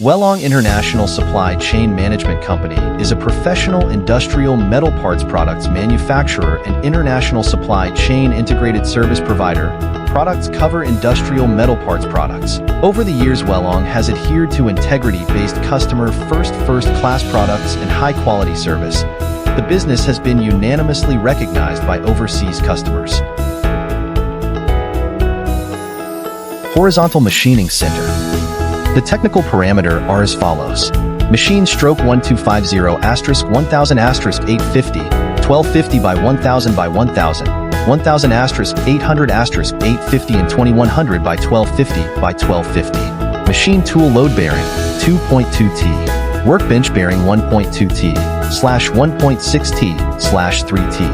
WELONG International Supply Chain Management Company is a professional industrial metal parts products manufacturer and international supply chain integrated service provider. Products cover industrial metal parts products. Over the years, WELONG has adhered to integrity-based customer first-class products and high-quality service. The business has been unanimously recognized by overseas customers. Horizontal Machining Center. The technical parameter are as follows. Machine stroke 1250*1000*850, 1250 by 1000 by 1000, 1000 800 850 and 2100 by 1250 by 1250. Machine tool load bearing 2.2 T. Workbench bearing 1.2 T/1.6 T/3 T.